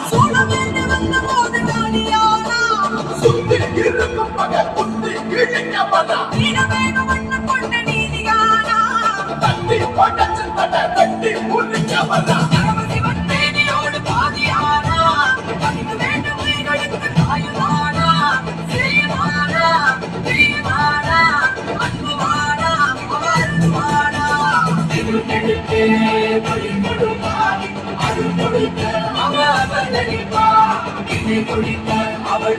சூழவேண்டு வந்த போது காலியானா சுத்தி இருக்கும் பக புத்தி இழிக்கப்படா வீரவேணு வண்ண கொண்ட நீதியானா தட்டி படச்சு தட தட்டி முறிக்கப்படா சிவன் தேனியோடு பாதியானா கணித வேண்டும் உயிர்களுக்கு தாயுமானா ஸ்ரீமானா ஸ்ரீமானா அன்புமானா அருள்மானா திருநெடுக்கே வழிபடுவார் அருள் கொடுத்த அவள் அவள்